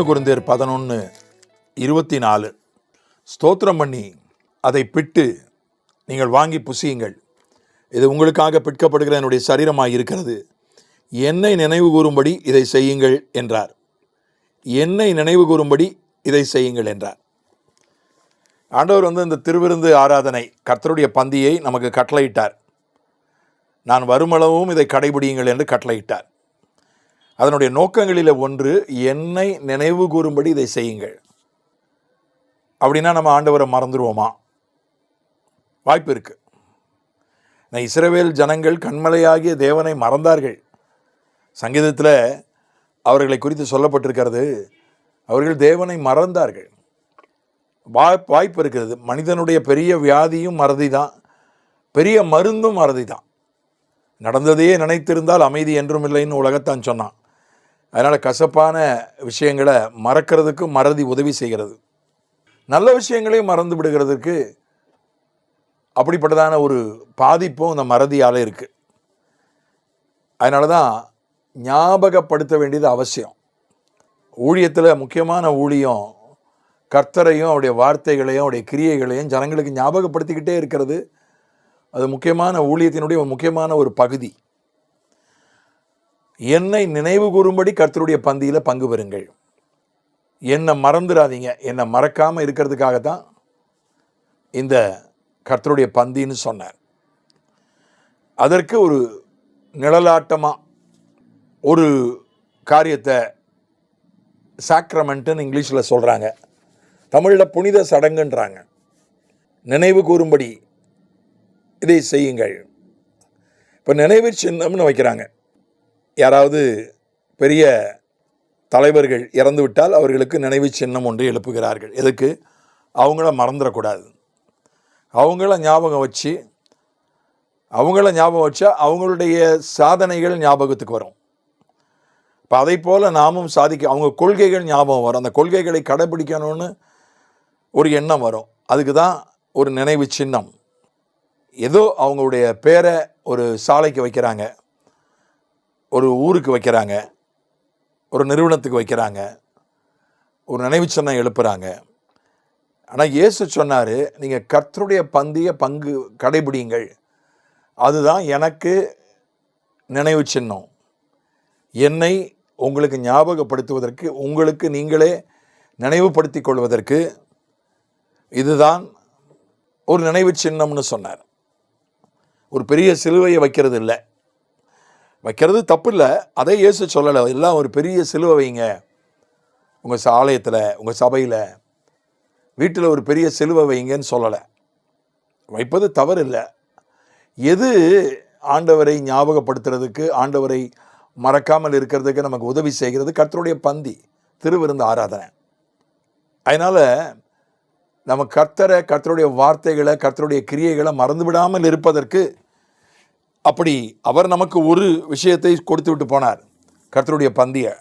Corinthians 11:24 ஸ்தோத்திரம் பண்ணி அதை பிட்டு நீங்கள் வாங்கி புசியுங்கள். இது உங்களுக்காக பிற்கப்படுகிற என்னுடைய சரீரமாக இருக்கிறது. என்னை நினைவு கூறும்படி இதை செய்யுங்கள் என்றார். என்னை நினைவு கூறும்படி இதை செய்யுங்கள் என்றார். ஆண்டவர் இந்த திருவிருந்து ஆராதனை கர்த்தருடைய பந்தியை நமக்கு கட்டளையிட்டார். நான் வருமளவும் இதை கடைபிடியுங்கள் என்று கட்டளையிட்டார். அதனுடைய நோக்கங்களில் ஒன்று, என்னை நினைவு கூறும்படி இதை செய்யுங்கள். அப்படின்னா நம்ம ஆண்டவரை மறந்துடுவோமா? வாய்ப்பு இருக்கு. இஸ்ரவேல் ஜனங்கள் கண்மலையாகிய தேவனை மறந்தார்கள். சங்கீதத்தில் அவர்களை குறித்து சொல்லப்பட்டிருக்கிறது, அவர்கள் தேவனை மறந்தார்கள். வாய்ப்பு இருக்கிறது. மனிதனுடைய பெரிய வியாதியும் மறதி தான், பெரிய மருந்தும் மறதி தான். நடந்ததையே நினைத்திருந்தால் அமைதி என்றும் இல்லைன்னு உலகத்தான் சொன்னான். அதனால் கசப்பான விஷயங்களை மறக்கிறதுக்கு மறதி உதவி செய்கிறது. நல்ல விஷயங்களையும் மறந்து விடுகிறதுக்கு அப்படிப்பட்டதான ஒரு பாதிப்பும் இந்த மறதியால் இருக்குது. அதனால தான் ஞாபகப்படுத்த வேண்டியது அவசியம். ஊழியத்தில் முக்கியமான ஊழியம் கர்த்தரையும் அவருடைய வார்த்தைகளையும் அவருடைய கிரியைகளையும் ஜனங்களுக்கு ஞாபகப்படுத்திக்கிட்டே இருக்கிறது. அது முக்கியமான ஊழியத்தினுடைய முக்கியமான ஒரு பகுதி. என்னை நினைவு கூறும்படி கர்த்தருடைய பந்தியில் பங்கு பெறுங்கள். என்னை மறந்துடாதீங்க. என்னை மறக்காமல் இருக்கிறதுக்காகத்தான் இந்த கர்த்தருடைய பந்தின்னு சொன்னார். அதற்கு ஒரு நிழலாட்டமாக ஒரு காரியத்தை சாக்ரமெண்ட்டுன்னு இங்கிலீஷில் சொல்கிறாங்க, தமிழில் புனித சடங்குன்றாங்க. நினைவு கூறும்படி இதை செய்யுங்கள். இப்போ நினைவு சின்னம்னு வைக்கிறாங்க. யாராவது பெரிய தலைவர்கள் இறந்து விட்டால் அவர்களுக்கு நினைவு சின்னம் ஒன்று எழுப்புகிறார்கள். எதுக்கு? அவங்கள மறந்துடக்கூடாது. அவங்கள ஞாபகம் வச்சா அவங்களுடைய சாதனைகள் ஞாபகத்துக்கு வரும். இப்போ அதை போல் நாமும் அவங்க கொள்கைகள் ஞாபகம் வரும். அந்த கொள்கைகளை கடைபிடிக்கணும்னு ஒரு எண்ணம் வரும். அதுக்கு தான் ஒரு நினைவு சின்னம். ஏதோ அவங்களுடைய பேரை ஒரு சாலைக்கு வைக்கிறாங்க, ஒரு ஊருக்கு வைக்கிறாங்க, ஒரு நிறுவனத்துக்கு வைக்கிறாங்க, ஒரு நினைவு சின்னம் எழுப்புறாங்க. ஆனால் இயேசு சொன்னார், நீங்கள் கர்த்தருடைய பந்தியை கடைபிடிங்கள். அதுதான் எனக்கு நினைவு சின்னம். என்னை உங்களுக்கு ஞாபகப்படுத்துவதற்கு, உங்களுக்கு நீங்களே நினைவுபடுத்திக் கொள்வதற்கு இதுதான் ஒரு நினைவு சின்னம்னு சொன்னார். ஒரு பெரிய சிலுவையை வைக்கிறது இல்லை, வைக்கிறது தப்பு இல்லை, அதை இயேசு சொல்லலை. எல்லாம் ஒரு பெரிய சிலுவை வைங்க, உங்கள் ஆலயத்தில், உங்கள் சபையில், வீட்டில் ஒரு பெரிய சிலுவை வைங்கன்னு சொல்லலை. வைப்பது தவறு இல்லை. எது ஆண்டவரை ஞாபகப்படுத்துறதுக்கு, ஆண்டவரை மறக்காமல் இருக்கிறதுக்கு நமக்கு உதவி செய்கிறது? கர்த்தருடைய பந்தி, திருவிருந்து ஆராதனை. அதனால் நம்ம கர்த்தருடைய வார்த்தைகளை, கர்த்தருடைய கிரியைகளை மறந்து விடாமல் இருப்பதற்கு, அப்படி அவர் நமக்கு ஒரு விஷயத்தை கொடுத்து விட்டு போனார், கர்த்தருடைய பந்தியை.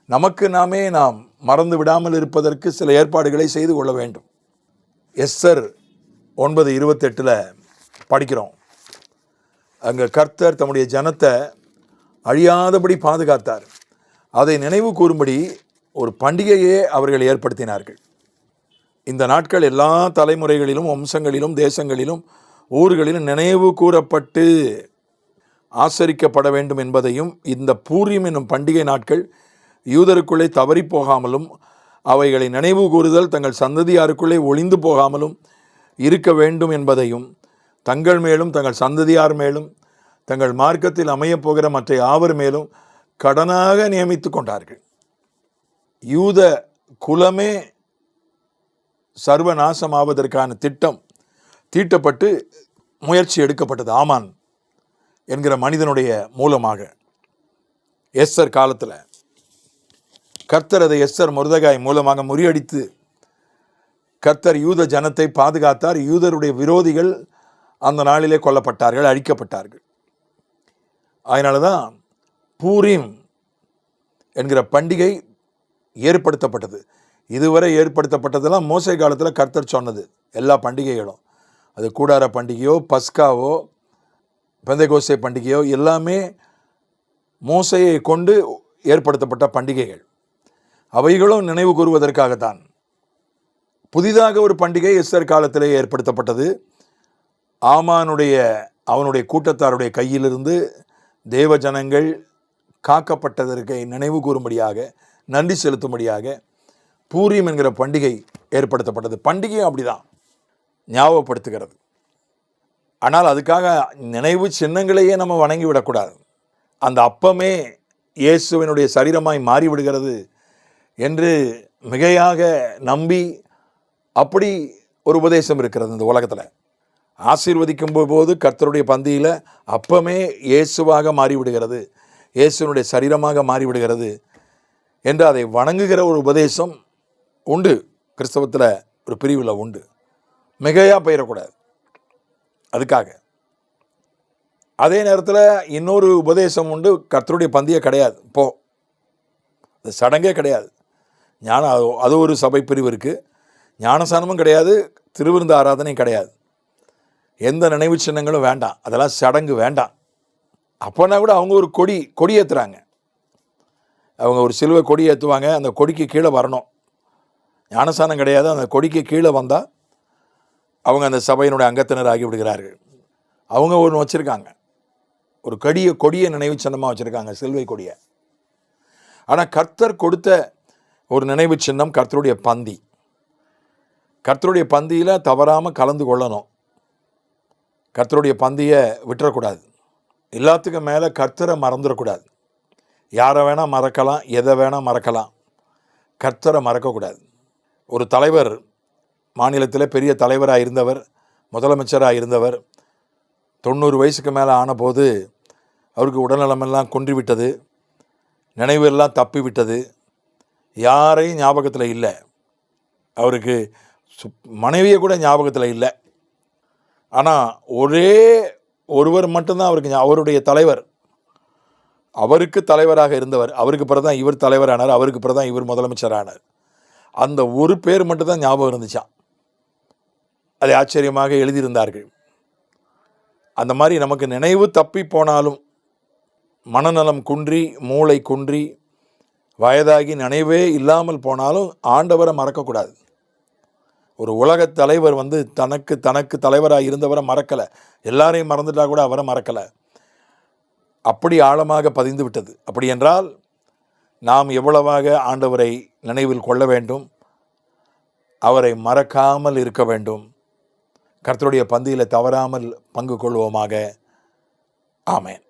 நமக்கு நாம் மறந்து விடாமல் இருப்பதற்கு சில ஏற்பாடுகளை செய்து கொள்ள வேண்டும். எஸ்தர் 9:28 படிக்கிறோம். அங்கே கர்த்தர் தம்முடைய ஜனத்தை அழியாதபடி பாதுகாத்தார். அதை நினைவு கூறும்படி ஒரு பண்டிகையே அவர்கள் ஏற்படுத்தினார்கள். இந்த நாட்கள் எல்லா தலைமுறைகளிலும், வம்சங்களிலும், தேசங்களிலும், ஊர்களிலும் நினைவு கூறப்பட்டு ஆசரிக்கப்பட வேண்டும் என்பதையும், இந்த பூரிம் என்னும் பண்டிகை நாட்கள் யூதருக்குள்ளே தவறி போகாமலும், அவைகளை நினைவு கூறுதல் தங்கள் சந்ததியாருக்குள்ளே ஒளிந்து போகாமலும் இருக்க வேண்டும் என்பதையும், தங்கள் மேலும், தங்கள் சந்ததியார் மேலும், தங்கள் மார்க்கத்தில் அமையப்போகிற மற்ற யாவர் மேலும் கடனாக நியமித்து கொண்டார்கள். யூத குலமே சர்வநாசமாவதற்கான திட்டம் தீட்டப்பட்டு முயற்சி எடுக்கப்பட்டது ஆமான் என்கிற மனிதனுடைய மூலமாக. எஸ்தர் காலத்தில் கர்த்தர் அதை எஸ்தர் மொர்தெகாய் மூலமாக முறியடித்து கர்த்தர் யூத ஜனத்தை பாதுகாத்தார். யூதருடைய விரோதிகள் அந்த நாளிலே கொல்லப்பட்டார்கள், அழிக்கப்பட்டார்கள். அதனால தான் பூரீம் என்கிற பண்டிகை ஏற்படுத்தப்பட்டது. இதுவரை ஏற்படுத்தப்பட்டதெல்லாம் மோசே காலத்தில் கர்த்தர் சொன்னது. எல்லா பண்டிகைகளும், அது கூடார பண்டிகையோ, பஸ்காவோ, பெந்தெகோஸ்தே பண்டிகையோ, எல்லாமே மோசையை கொண்டு ஏற்படுத்தப்பட்ட பண்டிகைகள். அவைகளும் நினைவு கூறுவதற்காகத்தான். புதிதாக ஒரு பண்டிகை எஸ்தர் காலத்திலே ஏற்படுத்தப்பட்டது. அவனுடைய கூட்டத்தாருடைய கையிலிருந்து தேவ ஜனங்கள் காக்கப்பட்டதற்கு நினைவு கூறும்படியாக, நன்றி செலுத்தும்படியாக பூரீம் என்கிற பண்டிகை ஏற்படுத்தப்பட்டது. பண்டிகையும் அப்படிதான் ஞாபகப்படுத்துகிறது. ஆனால் அதுக்காக நினைவு சின்னங்களையே நம்ம வணங்கி விடக்கூடாது. அந்த அப்பமே இயேசுவினுடைய சரீரமாய் மாறிவிடுகிறது என்று மிகையாக நம்பி அப்படி ஒரு உபதேசம் இருக்கிறது இந்த உலகத்தில். ஆசீர்வதிக்கும் போது கர்த்தருடைய பந்தியில் அப்பமே இயேசுவாக மாறிவிடுகிறது, இயேசுனுடைய சரீரமாக மாறிவிடுகிறது என்று அதை வணங்குகிற ஒரு உபதேசம் உண்டு. கிறிஸ்தவத்தில் ஒரு பிரிவில் உண்டு. மிகையாக போயிடக்கூடாது அதுக்காக. அதே நேரத்தில் இன்னொரு உபதேசம் உண்டு. கர்த்தருடைய பந்தியே கிடையாது, அது சடங்கே கிடையாது. அது ஒரு சபை பிரிவு இருக்குது. ஞானசானமும் கிடையாது, திருவிருந்து ஆராதனையும் கிடையாது. எந்த நினைவு சின்னங்களும் வேண்டாம், அதெல்லாம் சடங்கு வேண்டாம். அப்போனா கூட அவங்க ஒரு கொடி ஏற்றுறாங்க. அவங்க ஒரு சிலுவை கொடி ஏற்றுவாங்க, அந்த கொடிக்கு கீழே வரணும். ஞானசானம் கிடையாது, அந்த கொடிக்கு கீழே வந்தால் அவங்க அந்த சபையினுடைய அங்கத்தினர் ஆகி விடுகிறார்கள். அவங்க ஒன்று வச்சுருக்காங்க, ஒரு கொடியை நினைவு சின்னமாக வச்சுருக்காங்க, சிலுவை கொடியை. ஆனால் கர்த்தர் கொடுத்த ஒரு நினைவு சின்னம் கர்த்தருடைய பந்தி. கர்த்தருடைய பந்தியில் தவறாமல் கலந்து கொள்ளணும். கர்த்தருடைய பந்தியை விட்டுறக்கூடாது. எல்லாத்துக்கும் மேலே கர்த்தரை மறந்துடக்கூடாது. யாரை வேணால் மறக்கலாம், எதை வேணால் மறக்கலாம், கர்த்தரை மறக்கக்கூடாது. ஒரு தலைவர், மாநிலத்தில் பெரிய தலைவராக இருந்தவர், முதலமைச்சராக இருந்தவர், 90 வயசுக்கு மேலே ஆனபோது அவருக்கு உடல்நலமெல்லாம் குன்றிவிட்டது, நினைவெல்லாம் தப்பிவிட்டது, யாரையும் ஞாபகத்தில் இல்லை. அவருக்கு மனைவியை கூட ஞாபகத்தில் இல்லை. ஆனால் ஒருவர் மட்டும்தான் அவருடைய தலைவர். அவருக்கு தலைவராக இருந்தவர், அவருக்கு பிறகு தான் இவர் தலைவரானார், அவருக்கு பிறகு தான் இவர் முதலமைச்சரானார். அந்த ஒரு பேர் மட்டும்தான் ஞாபகம் இருந்துச்சான். அதை ஆச்சரியமாக எழுதியிருந்தார்கள். அந்த மாதிரி நமக்கு நினைவு தப்பி போனாலும், மனநலம் குன்றி, மூளை குன்றி, வயதாகி நினைவே இல்லாமல் போனாலும் ஆண்டவரை மறக்கக்கூடாது. ஒரு உலகத் தலைவர் தனக்கு தலைவராக இருந்தவரை மறக்கலை, எல்லாரையும் மறந்துட்டா கூட அவரை மறக்கலை. அப்படி ஆழமாக பதிந்து விட்டது. அப்படி என்றால் நாம் எவ்வளவாக ஆண்டவரை நினைவில் கொள்ள வேண்டும், அவரை மறக்காமல் இருக்க வேண்டும். கர்த்தருடைய பந்தியில் தவறாமல் பங்கு கொள்வோமாக. ஆமென்.